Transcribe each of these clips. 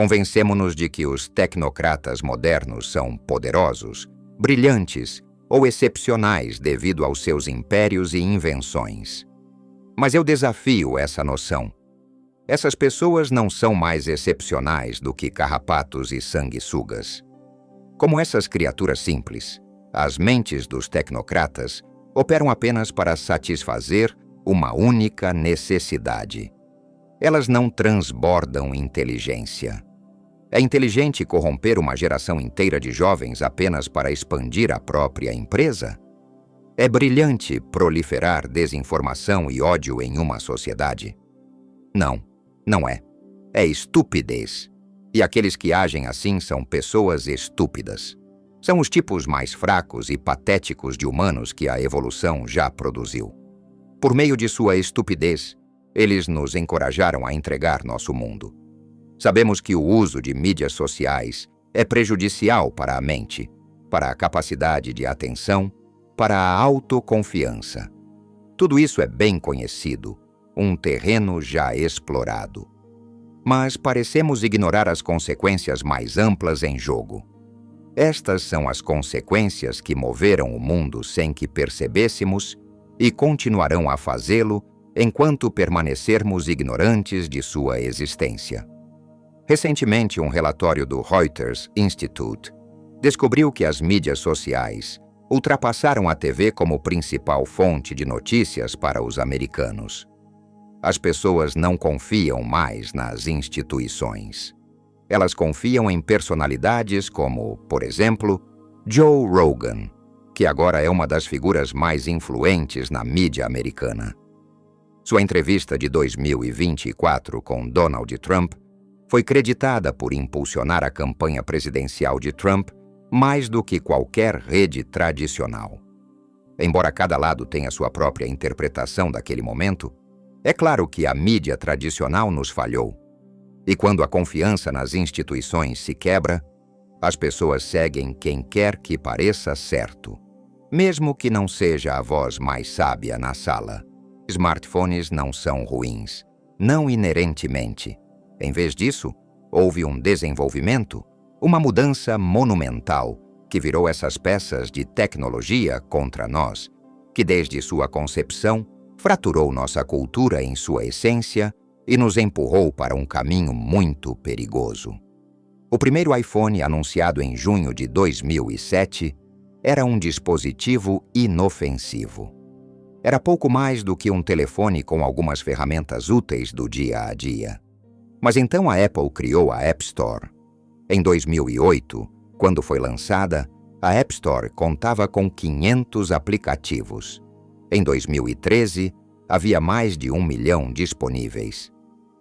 Convencemo-nos de que os tecnocratas modernos são poderosos, brilhantes ou excepcionais devido aos seus impérios e invenções. Mas eu desafio essa noção. Essas pessoas não são mais excepcionais do que carrapatos e sanguessugas. Como essas criaturas simples, as mentes dos tecnocratas operam apenas para satisfazer uma única necessidade. Elas não transbordam inteligência. É inteligente corromper uma geração inteira de jovens apenas para expandir a própria empresa? É brilhante proliferar desinformação e ódio em uma sociedade? Não, não é. É estupidez. E aqueles que agem assim são pessoas estúpidas. São os tipos mais fracos e patéticos de humanos que a evolução já produziu. Por meio de sua estupidez, eles nos encorajaram a entregar nosso mundo. Sabemos que o uso de mídias sociais é prejudicial para a mente, para a capacidade de atenção, para a autoconfiança. Tudo isso é bem conhecido, um terreno já explorado. Mas parecemos ignorar as consequências mais amplas em jogo. Estas são as consequências que moveram o mundo sem que percebêssemos e continuarão a fazê-lo enquanto permanecermos ignorantes de sua existência. Recentemente, um relatório do Reuters Institute descobriu que as mídias sociais ultrapassaram a TV como principal fonte de notícias para os americanos. As pessoas não confiam mais nas instituições. Elas confiam em personalidades como, por exemplo, Joe Rogan, que agora é uma das figuras mais influentes na mídia americana. Sua entrevista de 2024 com Donald Trump foi creditada por impulsionar a campanha presidencial de Trump mais do que qualquer rede tradicional. Embora cada lado tenha sua própria interpretação daquele momento, é claro que a mídia tradicional nos falhou. E quando a confiança nas instituições se quebra, as pessoas seguem quem quer que pareça certo, mesmo que não seja a voz mais sábia na sala. Smartphones não são ruins, não inerentemente. Em vez disso, houve um desenvolvimento, uma mudança monumental que virou essas peças de tecnologia contra nós, que desde sua concepção fraturou nossa cultura em sua essência e nos empurrou para um caminho muito perigoso. O primeiro iPhone, anunciado em junho de 2007, era um dispositivo inofensivo. Era pouco mais do que um telefone com algumas ferramentas úteis do dia a dia. Mas então a Apple criou a App Store. Em 2008, quando foi lançada, a App Store contava com 500 aplicativos. Em 2013, havia mais de 1 milhão disponíveis.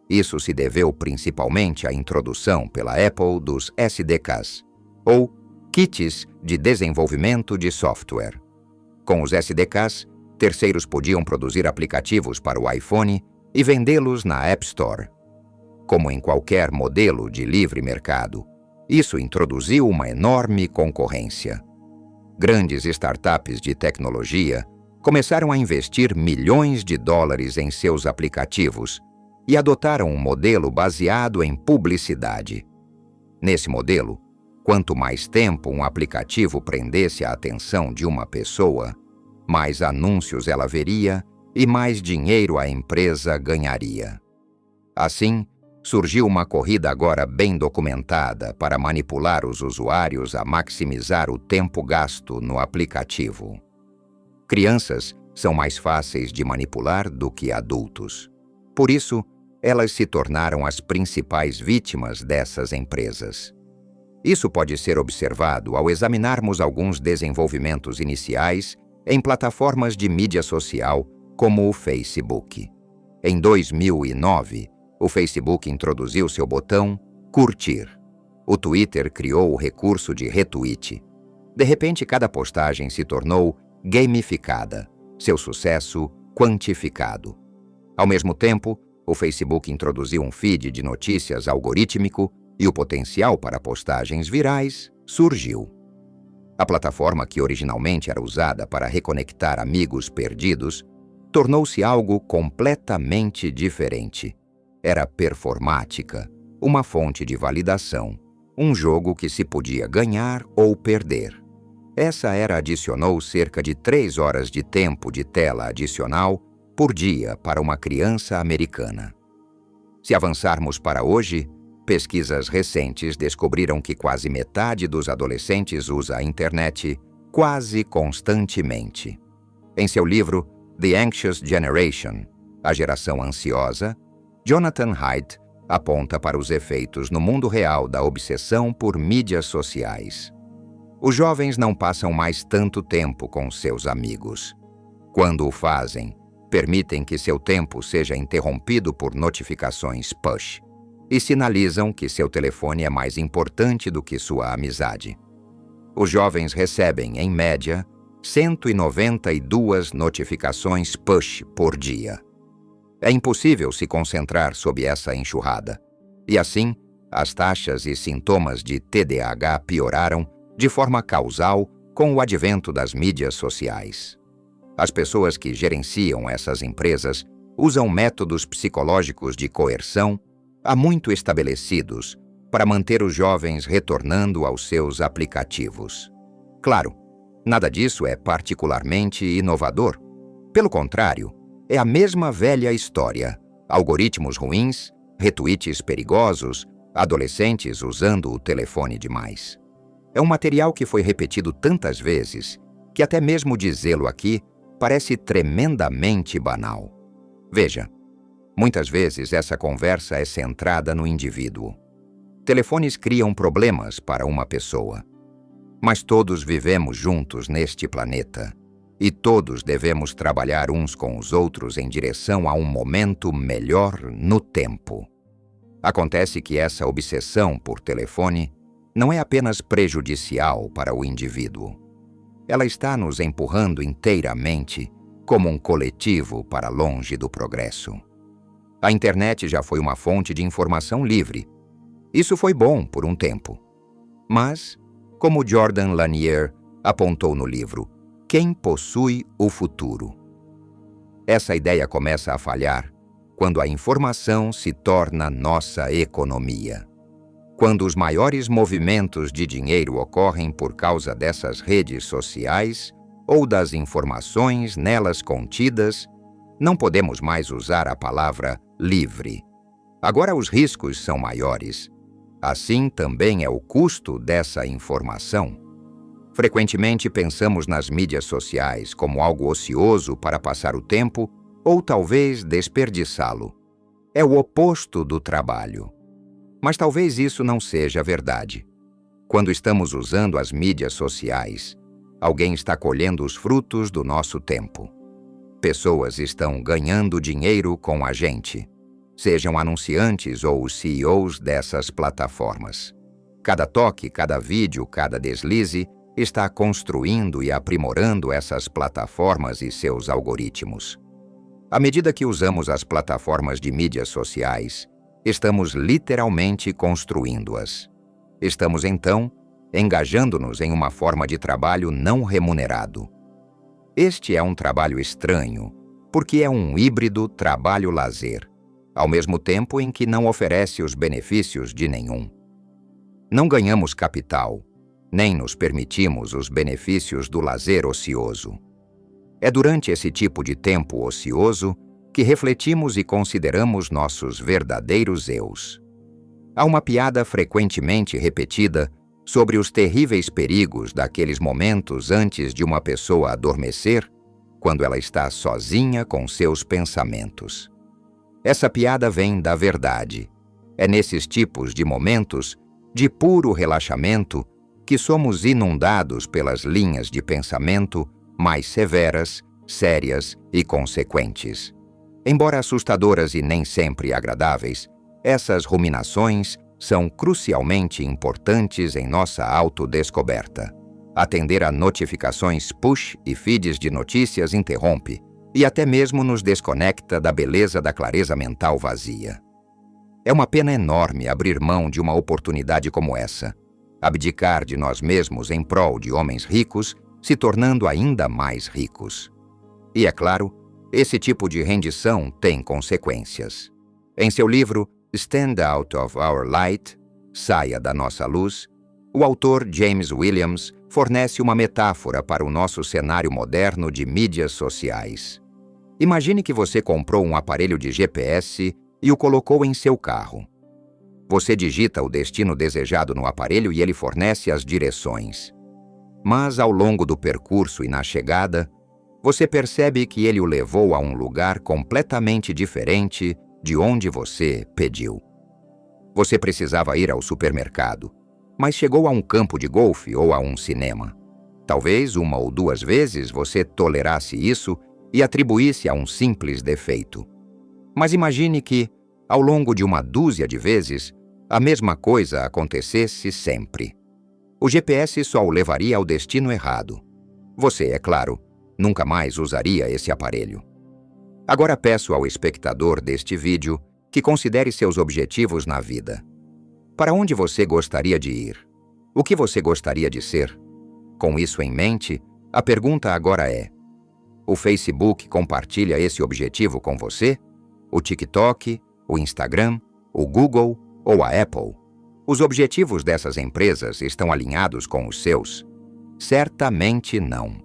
Isso se deveu principalmente à introdução pela Apple dos SDKs, ou kits de desenvolvimento de software. Com os SDKs, terceiros podiam produzir aplicativos para o iPhone e vendê-los na App Store. Como em qualquer modelo de livre mercado, isso introduziu uma enorme concorrência. Grandes startups de tecnologia começaram a investir milhões de dólares em seus aplicativos e adotaram um modelo baseado em publicidade. Nesse modelo, quanto mais tempo um aplicativo prendesse a atenção de uma pessoa, mais anúncios ela veria e mais dinheiro a empresa ganharia. Assim, surgiu uma corrida agora bem documentada para manipular os usuários a maximizar o tempo gasto no aplicativo. Crianças são mais fáceis de manipular do que adultos. Por isso, elas se tornaram as principais vítimas dessas empresas. Isso pode ser observado ao examinarmos alguns desenvolvimentos iniciais em plataformas de mídia social como o Facebook. Em 2009, o Facebook introduziu seu botão Curtir. O Twitter criou o recurso de retweet. De repente, cada postagem se tornou gamificada, seu sucesso quantificado. Ao mesmo tempo, o Facebook introduziu um feed de notícias algorítmico e o potencial para postagens virais surgiu. A plataforma que originalmente era usada para reconectar amigos perdidos tornou-se algo completamente diferente. Era performática, uma fonte de validação, um jogo que se podia ganhar ou perder. Essa era adicionou cerca de 3 horas de tempo de tela adicional por dia para uma criança americana. Se avançarmos para hoje, pesquisas recentes descobriram que quase metade dos adolescentes usa a internet quase constantemente. Em seu livro The Anxious Generation, A Geração Ansiosa, Jonathan Haidt aponta para os efeitos no mundo real da obsessão por mídias sociais. Os jovens não passam mais tanto tempo com seus amigos. Quando o fazem, permitem que seu tempo seja interrompido por notificações push e sinalizam que seu telefone é mais importante do que sua amizade. Os jovens recebem, em média, 192 notificações push por dia. É impossível se concentrar sob essa enxurrada. E assim, as taxas e sintomas de TDAH pioraram de forma causal com o advento das mídias sociais. As pessoas que gerenciam essas empresas usam métodos psicológicos de coerção há muito estabelecidos para manter os jovens retornando aos seus aplicativos. Claro, nada disso é particularmente inovador. Pelo contrário, é a mesma velha história: algoritmos ruins, retweets perigosos, adolescentes usando o telefone demais. É um material que foi repetido tantas vezes que até mesmo dizê-lo aqui parece tremendamente banal. Veja, muitas vezes essa conversa é centrada no indivíduo. Telefones criam problemas para uma pessoa. Mas todos vivemos juntos neste planeta e todos devemos trabalhar uns com os outros em direção a um momento melhor no tempo. Acontece que essa obsessão por telefone não é apenas prejudicial para o indivíduo. Ela está nos empurrando inteiramente como um coletivo para longe do progresso. A internet já foi uma fonte de informação livre. Isso foi bom por um tempo. Mas, como Jordan Lanier apontou no livro Quem Possui o Futuro? Essa ideia começa a falhar quando a informação se torna nossa economia. Quando os maiores movimentos de dinheiro ocorrem por causa dessas redes sociais ou das informações nelas contidas, não podemos mais usar a palavra livre. Agora os riscos são maiores. Assim também é o custo dessa informação. Frequentemente pensamos nas mídias sociais como algo ocioso para passar o tempo ou talvez desperdiçá-lo. É o oposto do trabalho. Mas talvez isso não seja verdade. Quando estamos usando as mídias sociais, alguém está colhendo os frutos do nosso tempo. Pessoas estão ganhando dinheiro com a gente, sejam anunciantes ou os CEOs dessas plataformas. Cada toque, cada vídeo, cada deslize está construindo e aprimorando essas plataformas e seus algoritmos. À medida que usamos as plataformas de mídias sociais, estamos literalmente construindo-as. Estamos, então, engajando-nos em uma forma de trabalho não remunerado. Este é um trabalho estranho, porque é um híbrido trabalho-lazer, ao mesmo tempo em que não oferece os benefícios de nenhum. Não ganhamos capital, nem nos permitimos os benefícios do lazer ocioso. É durante esse tipo de tempo ocioso que refletimos e consideramos nossos verdadeiros eus. Há uma piada frequentemente repetida sobre os terríveis perigos daqueles momentos antes de uma pessoa adormecer, quando ela está sozinha com seus pensamentos. Essa piada vem da verdade. É nesses tipos de momentos, de puro relaxamento, que somos inundados pelas linhas de pensamento mais severas, sérias e consequentes. Embora assustadoras e nem sempre agradáveis, essas ruminações são crucialmente importantes em nossa autodescoberta. Atender a notificações push e feeds de notícias interrompe e até mesmo nos desconecta da beleza da clareza mental vazia. É uma pena enorme abrir mão de uma oportunidade como essa, abdicar de nós mesmos em prol de homens ricos, se tornando ainda mais ricos. E é claro, esse tipo de rendição tem consequências. Em seu livro Stand Out of Our Light, Saia da Nossa Luz, o autor James Williams fornece uma metáfora para o nosso cenário moderno de mídias sociais. Imagine que você comprou um aparelho de GPS e o colocou em seu carro. Você digita o destino desejado no aparelho e ele fornece as direções. Mas, ao longo do percurso e na chegada, você percebe que ele o levou a um lugar completamente diferente de onde você pediu. Você precisava ir ao supermercado, mas chegou a um campo de golfe ou a um cinema. Talvez 1 ou 2 vezes você tolerasse isso e atribuísse a um simples defeito. Mas imagine que, ao longo de 1 dúzia de vezes, a mesma coisa acontecesse sempre. O GPS só o levaria ao destino errado. Você, é claro, nunca mais usaria esse aparelho. Agora peço ao espectador deste vídeo que considere seus objetivos na vida. Para onde você gostaria de ir? O que você gostaria de ser? Com isso em mente, a pergunta agora é: o Facebook compartilha esse objetivo com você? O TikTok, o Instagram, o Google ou a Apple? Os objetivos dessas empresas estão alinhados com os seus? Certamente não.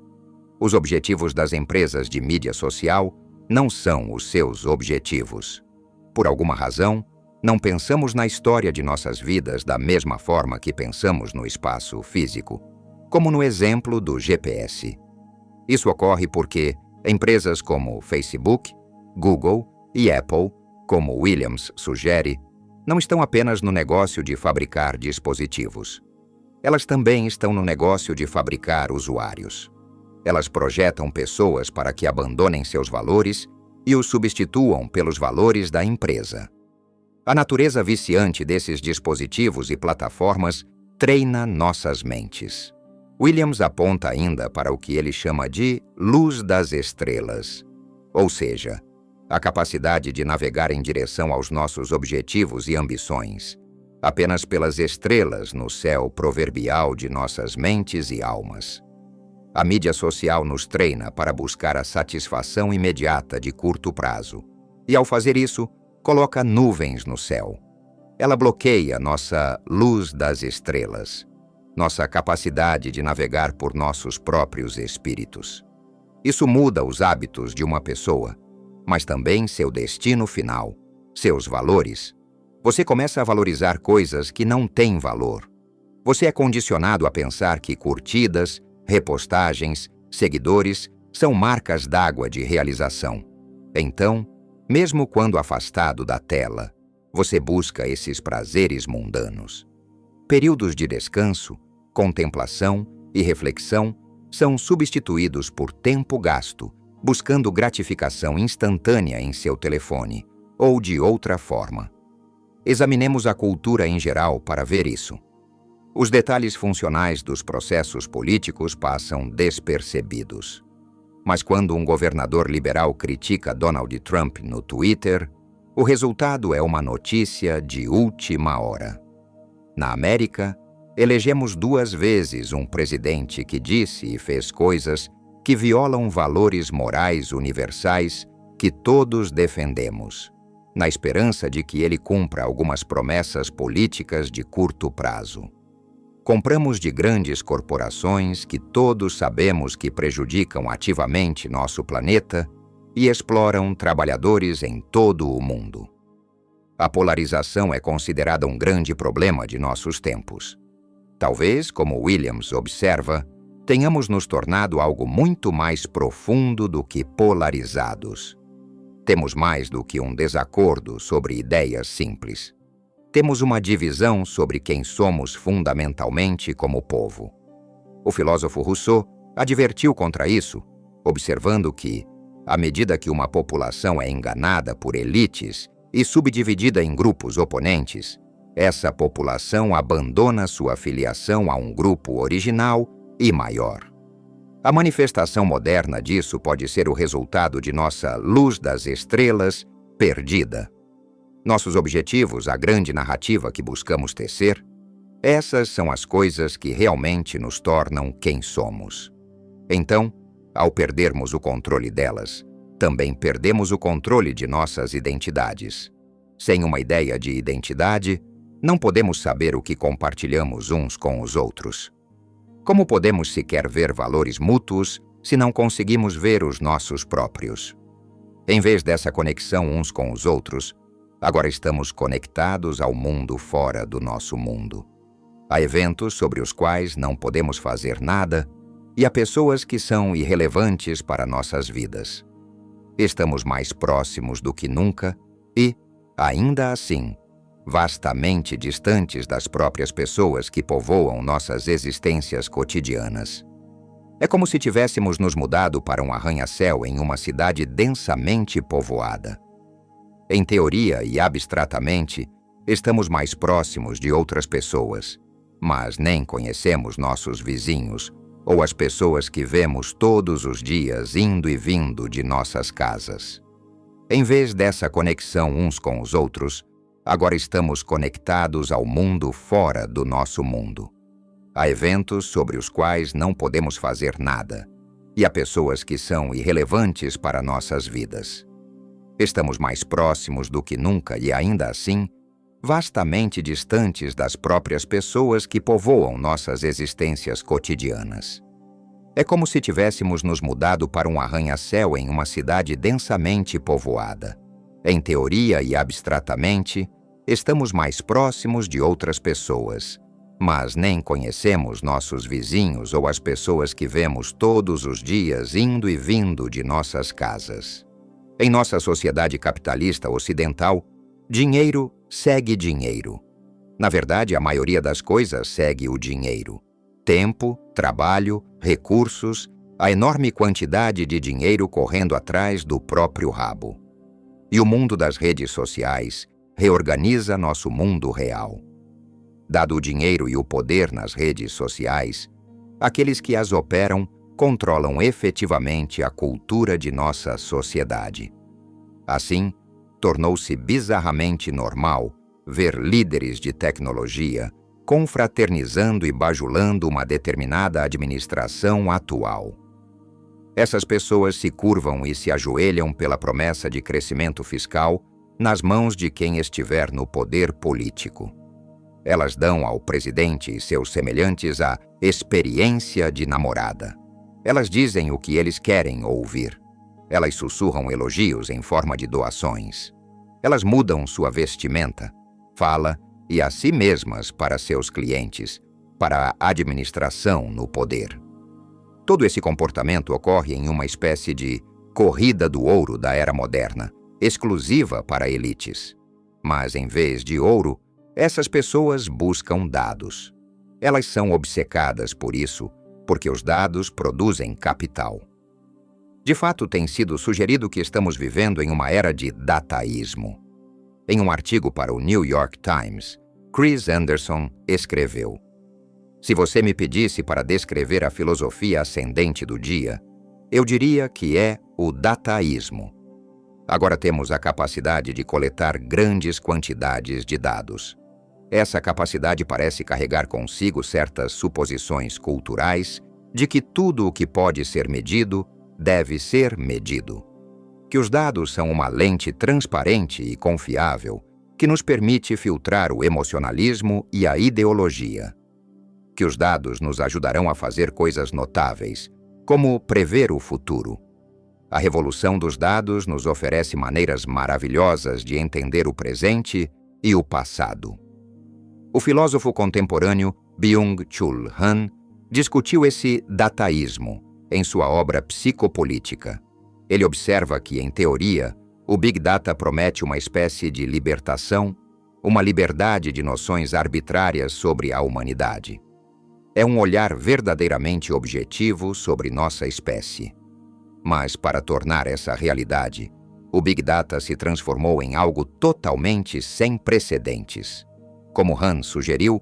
Os objetivos das empresas de mídia social não são os seus objetivos. Por alguma razão, não pensamos na história de nossas vidas da mesma forma que pensamos no espaço físico, como no exemplo do GPS. Isso ocorre porque empresas como Facebook, Google e Apple, como Williams sugere, não estão apenas no negócio de fabricar dispositivos. Elas também estão no negócio de fabricar usuários. Elas projetam pessoas para que abandonem seus valores e os substituam pelos valores da empresa. A natureza viciante desses dispositivos e plataformas treina nossas mentes. Williams aponta ainda para o que ele chama de luz das estrelas, ou seja, a capacidade de navegar em direção aos nossos objetivos e ambições, apenas pelas estrelas no céu proverbial de nossas mentes e almas. A mídia social nos treina para buscar a satisfação imediata de curto prazo, e ao fazer isso, coloca nuvens no céu. Ela bloqueia nossa luz das estrelas, nossa capacidade de navegar por nossos próprios espíritos. Isso muda os hábitos de uma pessoa, mas também seu destino final, seus valores. Você começa a valorizar coisas que não têm valor. Você é condicionado a pensar que curtidas, repostagens, seguidores são marcas d'água de realização. Então, mesmo quando afastado da tela, você busca esses prazeres mundanos. Períodos de descanso, contemplação e reflexão são substituídos por tempo gasto, buscando gratificação instantânea em seu telefone ou de outra forma. Examinemos a cultura em geral para ver isso. Os detalhes funcionais dos processos políticos passam despercebidos. Mas quando um governador liberal critica Donald Trump no Twitter, o resultado é uma notícia de última hora. Na América, elegemos 2 vezes um presidente que disse e fez coisas que violam valores morais universais que todos defendemos, na esperança de que ele cumpra algumas promessas políticas de curto prazo. Compramos de grandes corporações que todos sabemos que prejudicam ativamente nosso planeta e exploram trabalhadores em todo o mundo. A polarização é considerada um grande problema de nossos tempos. Talvez, como Williams observa, tenhamos nos tornado algo muito mais profundo do que polarizados. Temos mais do que um desacordo sobre ideias simples. Temos uma divisão sobre quem somos fundamentalmente como povo. O filósofo Rousseau advertiu contra isso, observando que, à medida que uma população é enganada por elites e subdividida em grupos oponentes, essa população abandona sua filiação a um grupo original e maior. A manifestação moderna disso pode ser o resultado de nossa luz das estrelas perdida. Nossos objetivos, a grande narrativa que buscamos tecer, essas são as coisas que realmente nos tornam quem somos. Então, ao perdermos o controle delas, também perdemos o controle de nossas identidades. Sem uma ideia de identidade, não podemos saber o que compartilhamos uns com os outros. Como podemos sequer ver valores mútuos se não conseguimos ver os nossos próprios? Em vez dessa conexão uns com os outros, agora estamos conectados ao mundo fora do nosso mundo. Há eventos sobre os quais não podemos fazer nada e há pessoas que são irrelevantes para nossas vidas. Estamos mais próximos do que nunca e, ainda assim, vastamente distantes das próprias pessoas que povoam nossas existências cotidianas. É como se tivéssemos nos mudado para um arranha-céu em uma cidade densamente povoada. Em teoria e abstratamente, estamos mais próximos de outras pessoas, mas nem conhecemos nossos vizinhos ou as pessoas que vemos todos os dias indo e vindo de nossas casas. Em vez dessa conexão uns com os outros, agora estamos conectados ao mundo fora do nosso mundo. Há eventos sobre os quais não podemos fazer nada, e há pessoas que são irrelevantes para nossas vidas. Estamos mais próximos do que nunca e, ainda assim, vastamente distantes das próprias pessoas que povoam nossas existências cotidianas. É como se tivéssemos nos mudado para um arranha-céu em uma cidade densamente povoada. Em teoria e abstratamente, estamos mais próximos de outras pessoas, mas nem conhecemos nossos vizinhos ou as pessoas que vemos todos os dias indo e vindo de nossas casas. Em nossa sociedade capitalista ocidental, dinheiro segue dinheiro. Na verdade, a maioria das coisas segue o dinheiro. Tempo, trabalho, recursos, a enorme quantidade de dinheiro correndo atrás do próprio rabo. E o mundo das redes sociais reorganiza nosso mundo real. Dado o dinheiro e o poder nas redes sociais, aqueles que as operam controlam efetivamente a cultura de nossa sociedade. Assim, tornou-se bizarramente normal ver líderes de tecnologia confraternizando e bajulando uma determinada administração atual. Essas pessoas se curvam e se ajoelham pela promessa de crescimento fiscal nas mãos de quem estiver no poder político. Elas dão ao presidente e seus semelhantes a experiência de namorada. Elas dizem o que eles querem ouvir. Elas sussurram elogios em forma de doações. Elas mudam sua vestimenta, fala e a si mesmas para seus clientes, para a administração no poder. Todo esse comportamento ocorre em uma espécie de corrida do ouro da era moderna, exclusiva para elites. Mas, em vez de ouro, essas pessoas buscam dados. Elas são obcecadas por isso, porque os dados produzem capital. De fato, tem sido sugerido que estamos vivendo em uma era de dataísmo. Em um artigo para o New York Times, Chris Anderson escreveu: "Se você me pedisse para descrever a filosofia ascendente do dia, eu diria que é o dataísmo. Agora temos a capacidade de coletar grandes quantidades de dados. Essa capacidade parece carregar consigo certas suposições culturais de que tudo o que pode ser medido deve ser medido. Que os dados são uma lente transparente e confiável que nos permite filtrar o emocionalismo e a ideologia. Que os dados nos ajudarão a fazer coisas notáveis, como prever o futuro. A revolução dos dados nos oferece maneiras maravilhosas de entender o presente e o passado." O filósofo contemporâneo Byung-Chul Han discutiu esse dataísmo em sua obra Psicopolítica. Ele observa que, em teoria, o Big Data promete uma espécie de libertação, uma liberdade de noções arbitrárias sobre a humanidade. É um olhar verdadeiramente objetivo sobre nossa espécie. Mas, para tornar essa realidade, o Big Data se transformou em algo totalmente sem precedentes. Como Han sugeriu,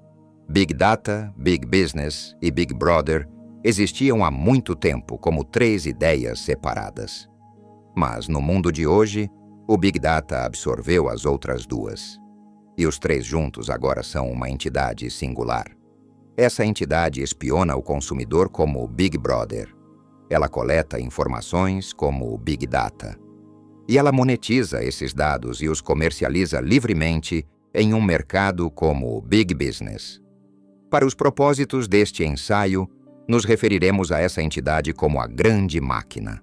Big Data, Big Business e Big Brother existiam há muito tempo como três ideias separadas. Mas, no mundo de hoje, o Big Data absorveu as outras duas. E os três juntos agora são uma entidade singular. Essa entidade espiona o consumidor como o Big Brother. Ela coleta informações como o Big Data. e ela monetiza esses dados e os comercializa livremente em um mercado como o Big Business. Para os propósitos deste ensaio, nos referiremos a essa entidade como a Grande Máquina.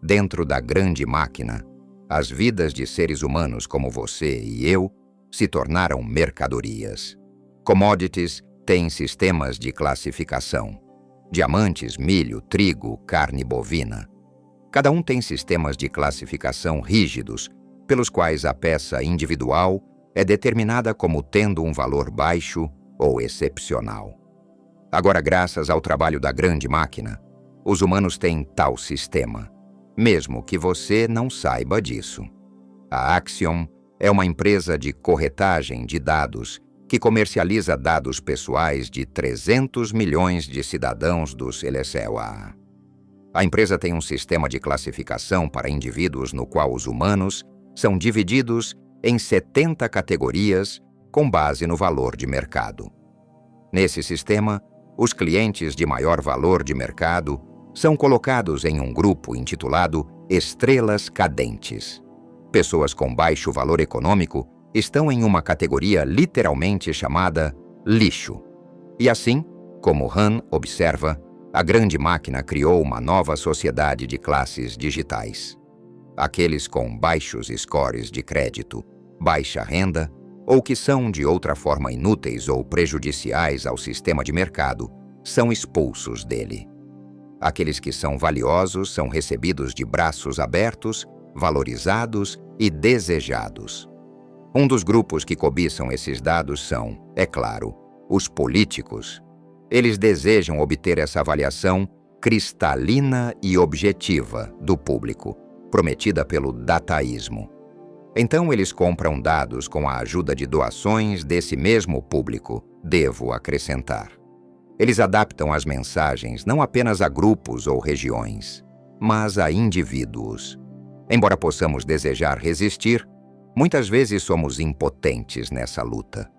Dentro da Grande Máquina, as vidas de seres humanos como você e eu se tornaram mercadorias. Commodities têm sistemas de classificação. Diamantes, milho, trigo, carne bovina. Cada um tem sistemas de classificação rígidos, pelos quais a peça individual é determinada como tendo um valor baixo ou excepcional. Agora, graças ao trabalho da Grande Máquina, os humanos têm tal sistema, mesmo que você não saiba disso. A Axiom é uma empresa de corretagem de dados que comercializa dados pessoais de 300 milhões de cidadãos dos LSEA. A empresa tem um sistema de classificação para indivíduos no qual os humanos são divididos em 70 categorias com base no valor de mercado. Nesse sistema, os clientes de maior valor de mercado são colocados em um grupo intitulado Estrelas Cadentes. Pessoas com baixo valor econômico estão em uma categoria literalmente chamada lixo. E assim, como Han observa, a Grande Máquina criou uma nova sociedade de classes digitais. Aqueles com baixos scores de crédito, baixa renda, ou que são de outra forma inúteis ou prejudiciais ao sistema de mercado, são expulsos dele. Aqueles que são valiosos são recebidos de braços abertos, valorizados e desejados. Um dos grupos que cobiçam esses dados são, é claro, os políticos. Eles desejam obter essa avaliação cristalina e objetiva do público, prometida pelo dataísmo. Então eles compram dados com a ajuda de doações desse mesmo público, devo acrescentar. Eles adaptam as mensagens não apenas a grupos ou regiões, mas a indivíduos. Embora possamos desejar resistir, muitas vezes somos impotentes nessa luta.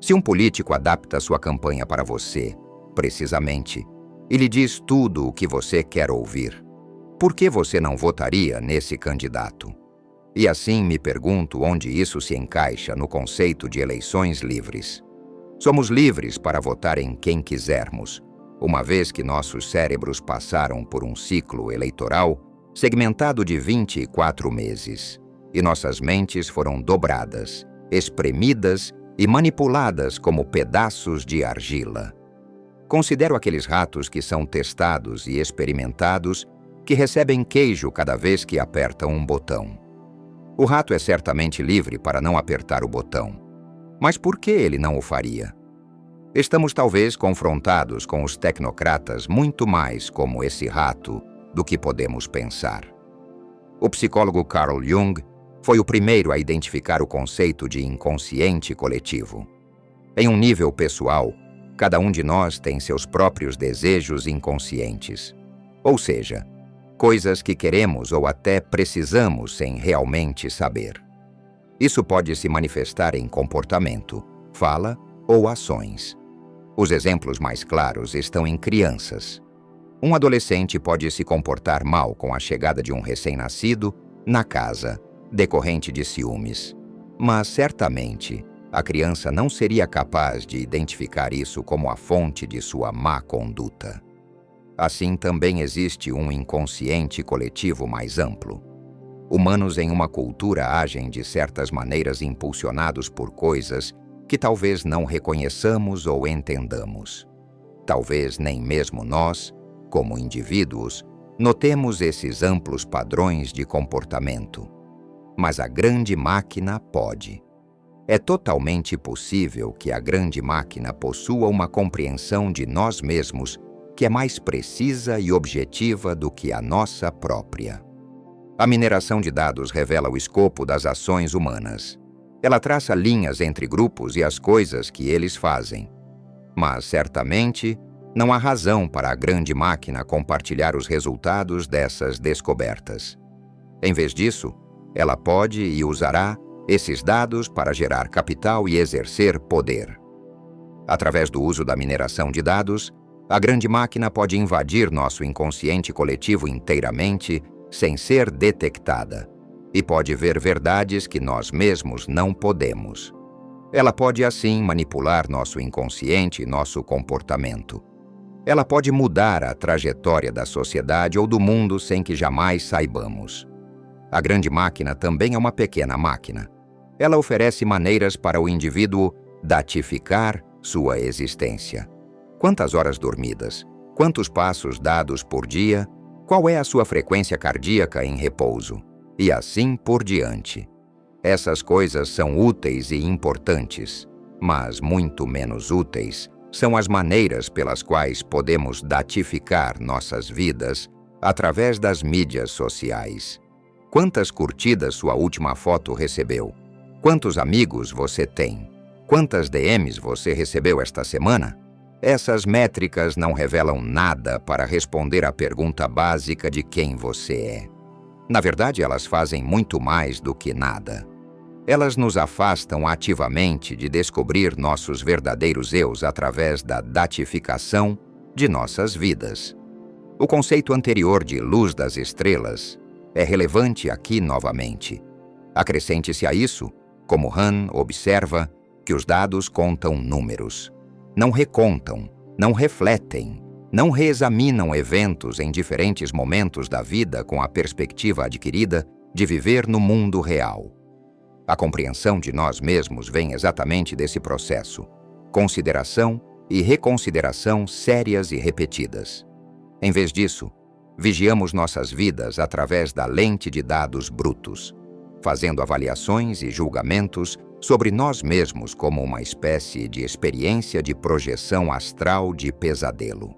Se um político adapta sua campanha para você, precisamente, e lhe diz tudo o que você quer ouvir, por que você não votaria nesse candidato? E assim me pergunto onde isso se encaixa no conceito de eleições livres. Somos livres para votar em quem quisermos, uma vez que nossos cérebros passaram por um ciclo eleitoral segmentado de 24 meses, e nossas mentes foram dobradas, espremidas e manipuladas como pedaços de argila. Considero aqueles ratos que são testados e experimentados que recebem queijo cada vez que apertam um botão. O rato é certamente livre para não apertar o botão. Mas por que ele não o faria? Estamos talvez confrontados com os tecnocratas muito mais como esse rato do que podemos pensar. O psicólogo Carl Jung foi o primeiro a identificar o conceito de inconsciente coletivo. Em um nível pessoal, cada um de nós tem seus próprios desejos inconscientes, ou seja, coisas que queremos ou até precisamos sem realmente saber. Isso pode se manifestar em comportamento, fala ou ações. Os exemplos mais claros estão em crianças. Um adolescente pode se comportar mal com a chegada de um recém-nascido na casa, decorrente de ciúmes. Mas, certamente, a criança não seria capaz de identificar isso como a fonte de sua má conduta. Assim, também existe um inconsciente coletivo mais amplo. Humanos em uma cultura agem de certas maneiras impulsionados por coisas que talvez não reconheçamos ou entendamos. Talvez nem mesmo nós, como indivíduos, notemos esses amplos padrões de comportamento. Mas a Grande Máquina pode. É totalmente possível que a Grande Máquina possua uma compreensão de nós mesmos que é mais precisa e objetiva do que a nossa própria. A mineração de dados revela o escopo das ações humanas. Ela traça linhas entre grupos e as coisas que eles fazem. Mas, certamente, não há razão para a Grande Máquina compartilhar os resultados dessas descobertas. Em vez disso, ela pode e usará esses dados para gerar capital e exercer poder. Através do uso da mineração de dados, a Grande Máquina pode invadir nosso inconsciente coletivo inteiramente sem ser detectada, e pode ver verdades que nós mesmos não podemos. Ela pode, assim, manipular nosso inconsciente e nosso comportamento. Ela pode mudar a trajetória da sociedade ou do mundo sem que jamais saibamos. A grande máquina também é uma pequena máquina. Ela oferece maneiras para o indivíduo datificar sua existência. Quantas horas dormidas? Quantos passos dados por dia? Qual é a sua frequência cardíaca em repouso? E assim por diante. Essas coisas são úteis e importantes, mas muito menos úteis são as maneiras pelas quais podemos datificar nossas vidas através das mídias sociais. Quantas curtidas sua última foto recebeu? Quantos amigos você tem? Quantas DMs você recebeu esta semana? Essas métricas não revelam nada para responder à pergunta básica de quem você é. Na verdade, elas fazem muito mais do que nada. Elas nos afastam ativamente de descobrir nossos verdadeiros eus através da datificação de nossas vidas. O conceito anterior de luz das estrelas é relevante aqui novamente. Acrescente-se a isso, como Han observa, que os dados contam números. Não recontam, não refletem, não reexaminam eventos em diferentes momentos da vida com a perspectiva adquirida de viver no mundo real. A compreensão de nós mesmos vem exatamente desse processo. Consideração e reconsideração sérias e repetidas. Em vez disso, vigiamos nossas vidas através da lente de dados brutos, fazendo avaliações e julgamentos sobre nós mesmos como uma espécie de experiência de projeção astral de pesadelo.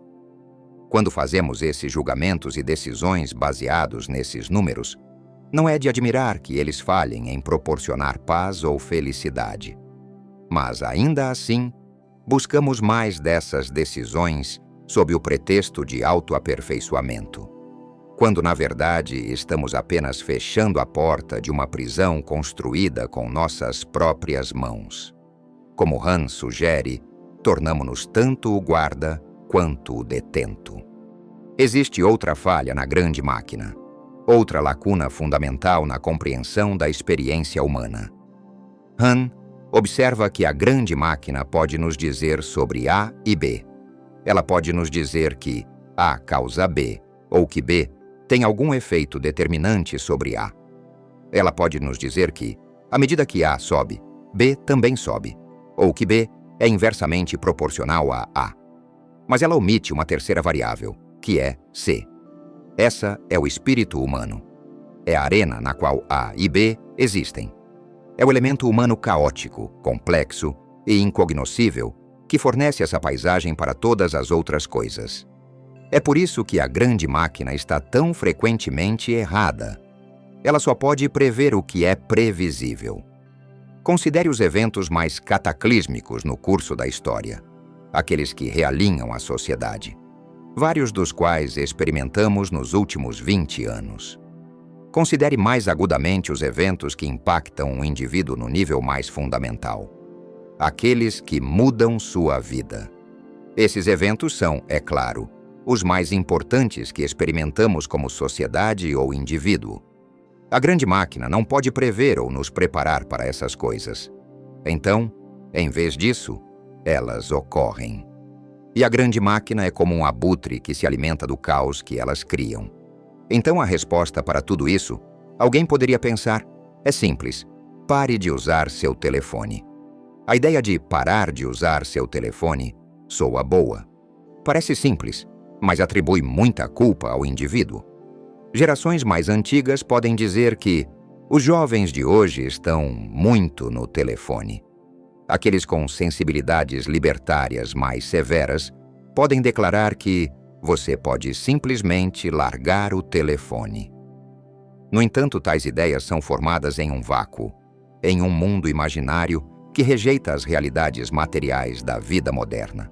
Quando fazemos esses julgamentos e decisões baseados nesses números, não é de admirar que eles falhem em proporcionar paz ou felicidade. Mas, ainda assim, buscamos mais dessas decisões sob o pretexto de autoaperfeiçoamento, quando, na verdade, estamos apenas fechando a porta de uma prisão construída com nossas próprias mãos. Como Han sugere, tornamo-nos tanto o guarda quanto o detento. Existe outra falha na grande máquina, outra lacuna fundamental na compreensão da experiência humana. Han observa que a grande máquina pode nos dizer sobre A e B. Ela pode nos dizer que A causa B, ou que B tem algum efeito determinante sobre A. Ela pode nos dizer que, à medida que A sobe, B também sobe, ou que B é inversamente proporcional a A. Mas ela omite uma terceira variável, que é C. Essa é o espírito humano. É a arena na qual A e B existem. É o elemento humano caótico, complexo e incognoscível que fornece essa paisagem para todas as outras coisas. É por isso que a grande máquina está tão frequentemente errada. Ela só pode prever o que é previsível. Considere os eventos mais cataclísmicos no curso da história, aqueles que realinham a sociedade, vários dos quais experimentamos nos últimos 20 anos. Considere mais agudamente os eventos que impactam o indivíduo no nível mais fundamental, aqueles que mudam sua vida. Esses eventos são, é claro, os mais importantes que experimentamos como sociedade ou indivíduo. A grande máquina não pode prever ou nos preparar para essas coisas. Então, em vez disso, elas ocorrem. E a grande máquina é como um abutre que se alimenta do caos que elas criam. Então a resposta para tudo isso, alguém poderia pensar, é simples: pare de usar seu telefone. A ideia de parar de usar seu telefone soa boa. Parece simples, mas atribui muita culpa ao indivíduo. Gerações mais antigas podem dizer que os jovens de hoje estão muito no telefone. Aqueles com sensibilidades libertárias mais severas podem declarar que você pode simplesmente largar o telefone. No entanto, tais ideias são formadas em um vácuo, em um mundo imaginário que rejeita as realidades materiais da vida moderna.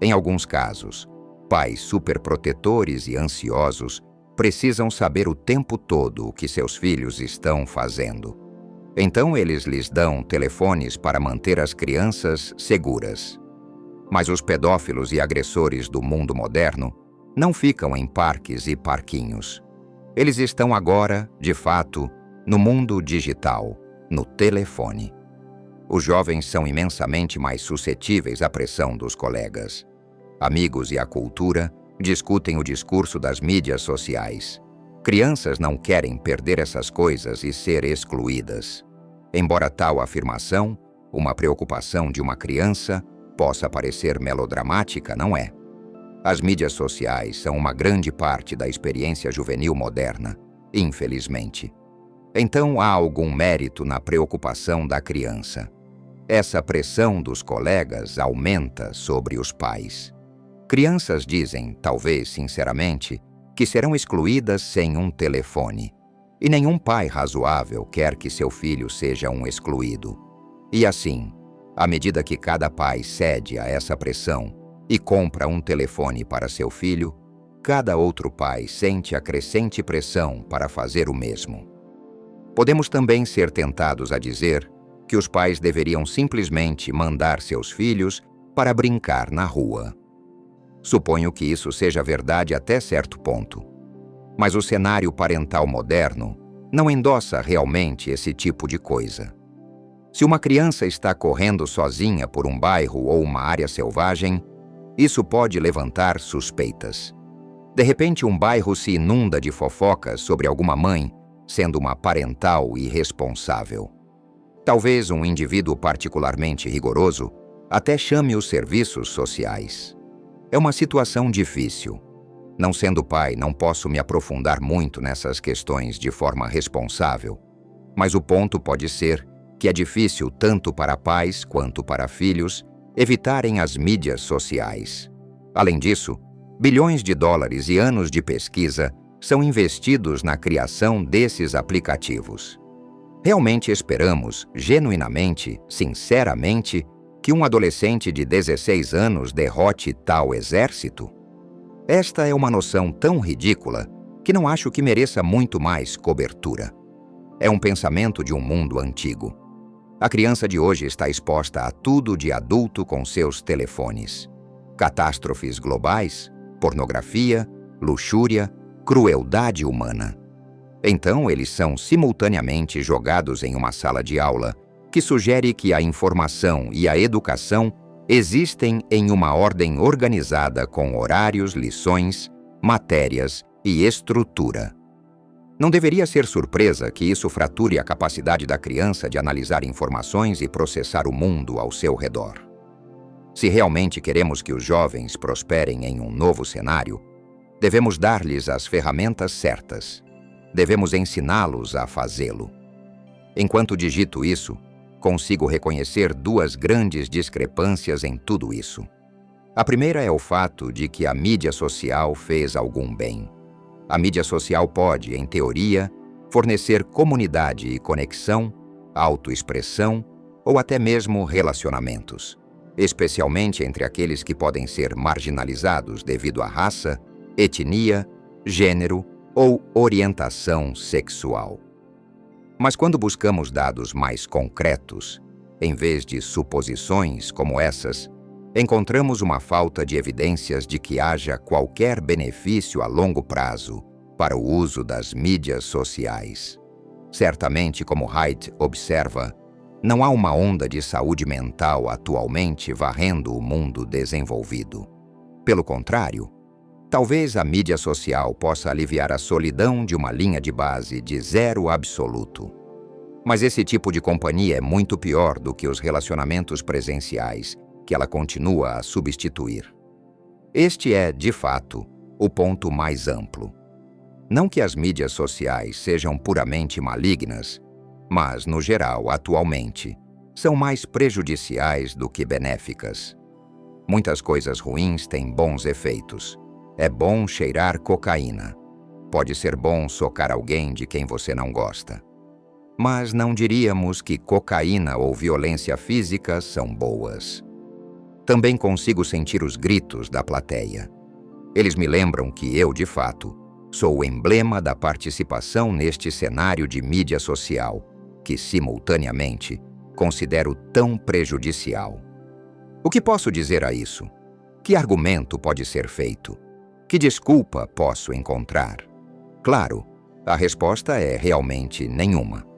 Em alguns casos, pais superprotetores e ansiosos precisam saber o tempo todo o que seus filhos estão fazendo. Então eles lhes dão telefones para manter as crianças seguras. Mas os pedófilos e agressores do mundo moderno não ficam em parques e parquinhos. Eles estão agora, de fato, no mundo digital, no telefone. Os jovens são imensamente mais suscetíveis à pressão dos colegas. Amigos e a cultura discutem o discurso das mídias sociais. Crianças não querem perder essas coisas e ser excluídas. Embora tal afirmação, uma preocupação de uma criança, possa parecer melodramática, não é. As mídias sociais são uma grande parte da experiência juvenil moderna, infelizmente. Então há algum mérito na preocupação da criança. Essa pressão dos colegas aumenta sobre os pais. Crianças dizem, talvez sinceramente, que serão excluídas sem um telefone. E nenhum pai razoável quer que seu filho seja um excluído. E assim, à medida que cada pai cede a essa pressão e compra um telefone para seu filho, cada outro pai sente a crescente pressão para fazer o mesmo. Podemos também ser tentados a dizer que os pais deveriam simplesmente mandar seus filhos para brincar na rua. Suponho que isso seja verdade até certo ponto. Mas o cenário parental moderno não endossa realmente esse tipo de coisa. Se uma criança está correndo sozinha por um bairro ou uma área selvagem, isso pode levantar suspeitas. De repente, um bairro se inunda de fofocas sobre alguma mãe, sendo uma parental irresponsável. Talvez um indivíduo particularmente rigoroso até chame os serviços sociais. É uma situação difícil. Não sendo pai, não posso me aprofundar muito nessas questões de forma responsável, mas o ponto pode ser que é difícil tanto para pais quanto para filhos evitarem as mídias sociais. Além disso, bilhões de dólares e anos de pesquisa são investidos na criação desses aplicativos. Realmente esperamos, genuinamente, sinceramente, que um adolescente de 16 anos derrote tal exército? Esta é uma noção tão ridícula que não acho que mereça muito mais cobertura. É um pensamento de um mundo antigo. A criança de hoje está exposta a tudo de adulto com seus telefones. Catástrofes globais, pornografia, luxúria, crueldade humana. Então eles são simultaneamente jogados em uma sala de aula que sugere que a informação e a educação existem em uma ordem organizada com horários, lições, matérias e estrutura. Não deveria ser surpresa que isso frature a capacidade da criança de analisar informações e processar o mundo ao seu redor. Se realmente queremos que os jovens prosperem em um novo cenário, devemos dar-lhes as ferramentas certas. Devemos ensiná-los a fazê-lo. Enquanto digito isso, consigo reconhecer duas grandes discrepâncias em tudo isso. A primeira é o fato de que a mídia social fez algum bem. A mídia social pode, em teoria, fornecer comunidade e conexão, autoexpressão ou até mesmo relacionamentos, especialmente entre aqueles que podem ser marginalizados devido à raça, etnia, gênero ou orientação sexual. Mas quando buscamos dados mais concretos, em vez de suposições como essas, encontramos uma falta de evidências de que haja qualquer benefício a longo prazo para o uso das mídias sociais. Certamente, como Haidt observa, não há uma onda de saúde mental atualmente varrendo o mundo desenvolvido. Pelo contrário, talvez a mídia social possa aliviar a solidão de uma linha de base de zero absoluto. Mas esse tipo de companhia é muito pior do que os relacionamentos presenciais, que ela continua a substituir. Este é, de fato, o ponto mais amplo. Não que as mídias sociais sejam puramente malignas, mas, no geral, atualmente, são mais prejudiciais do que benéficas. Muitas coisas ruins têm bons efeitos. É bom cheirar cocaína. Pode ser bom socar alguém de quem você não gosta. Mas não diríamos que cocaína ou violência física são boas. Também consigo sentir os gritos da plateia. Eles me lembram que eu, de fato, sou o emblema da participação neste cenário de mídia social, que, simultaneamente, considero tão prejudicial. O que posso dizer a isso? Que argumento pode ser feito? Que desculpa posso encontrar? Claro, a resposta é realmente nenhuma.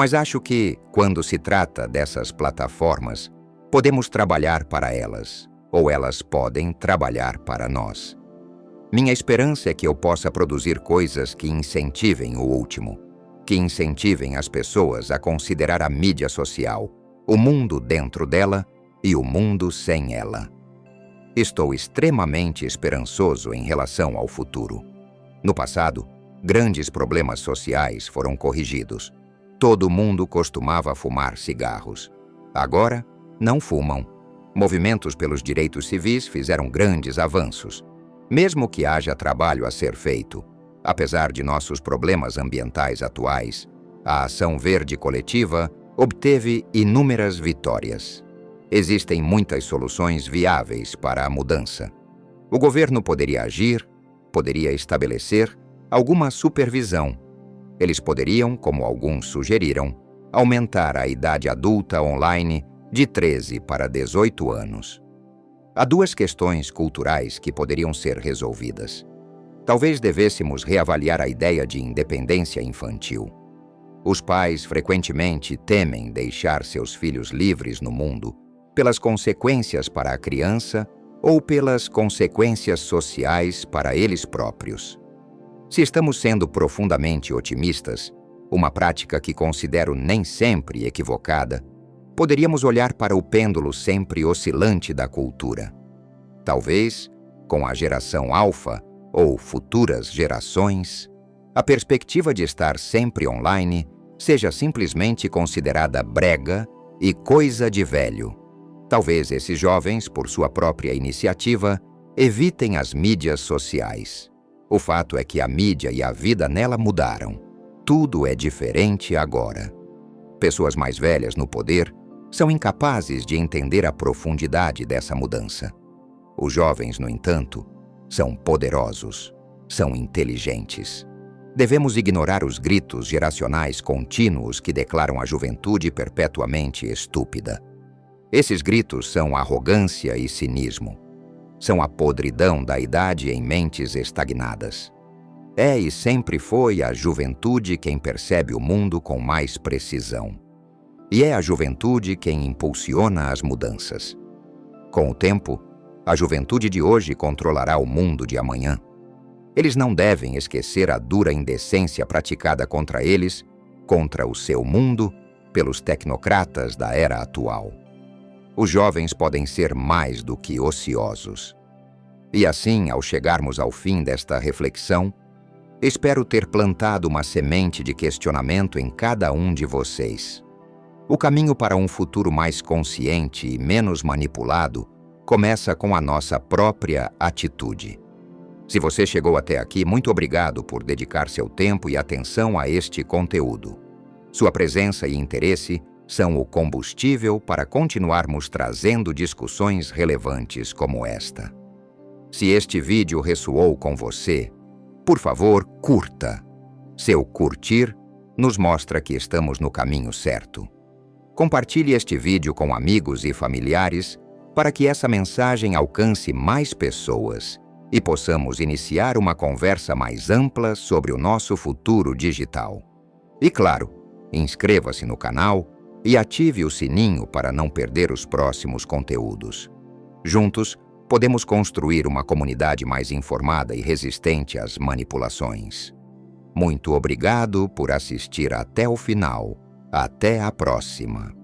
Mas acho que, quando se trata dessas plataformas, podemos trabalhar para elas, ou elas podem trabalhar para nós. Minha esperança é que eu possa produzir coisas que incentivem o último, que incentivem as pessoas a considerar a mídia social, o mundo dentro dela e o mundo sem ela. Estou extremamente esperançoso em relação ao futuro. No passado, grandes problemas sociais foram corrigidos. Todo mundo costumava fumar cigarros. Agora, não fumam. Movimentos pelos direitos civis fizeram grandes avanços. Mesmo que haja trabalho a ser feito, apesar de nossos problemas ambientais atuais, a ação verde coletiva obteve inúmeras vitórias. Existem muitas soluções viáveis para a mudança. O governo poderia agir, poderia estabelecer alguma supervisão. Eles poderiam, como alguns sugeriram, aumentar a idade adulta online de 13 para 18 anos. Há duas questões culturais que poderiam ser resolvidas. Talvez devêssemos reavaliar a ideia de independência infantil. Os pais frequentemente temem deixar seus filhos livres no mundo pelas consequências para a criança ou pelas consequências sociais para eles próprios. Se estamos sendo profundamente otimistas, uma prática que considero nem sempre equivocada, poderíamos olhar para o pêndulo sempre oscilante da cultura. Talvez, com a geração alfa ou futuras gerações, a perspectiva de estar sempre online seja simplesmente considerada brega e coisa de velho. Talvez esses jovens, por sua própria iniciativa, evitem as mídias sociais. O fato é que a mídia e a vida nela mudaram. Tudo é diferente agora. Pessoas mais velhas no poder são incapazes de entender a profundidade dessa mudança. Os jovens, no entanto, são poderosos, são inteligentes. Devemos ignorar os gritos geracionais contínuos que declaram a juventude perpetuamente estúpida. Esses gritos são arrogância e cinismo. São a podridão da idade em mentes estagnadas. É e sempre foi a juventude quem percebe o mundo com mais precisão. E é a juventude quem impulsiona as mudanças. Com o tempo, a juventude de hoje controlará o mundo de amanhã. Eles não devem esquecer a dura indecência praticada contra eles, contra o seu mundo, pelos tecnocratas da era atual. Os jovens podem ser mais do que ociosos. E assim, ao chegarmos ao fim desta reflexão, espero ter plantado uma semente de questionamento em cada um de vocês. O caminho para um futuro mais consciente e menos manipulado começa com a nossa própria atitude. Se você chegou até aqui, muito obrigado por dedicar seu tempo e atenção a este conteúdo. Sua presença e interesse são o combustível para continuarmos trazendo discussões relevantes como esta. Se este vídeo ressoou com você, por favor, curta. Seu curtir nos mostra que estamos no caminho certo. Compartilhe este vídeo com amigos e familiares para que essa mensagem alcance mais pessoas e possamos iniciar uma conversa mais ampla sobre o nosso futuro digital. E claro, inscreva-se no canal e ative o sininho para não perder os próximos conteúdos. Juntos, podemos construir uma comunidade mais informada e resistente às manipulações. Muito obrigado por assistir até o final. Até a próxima!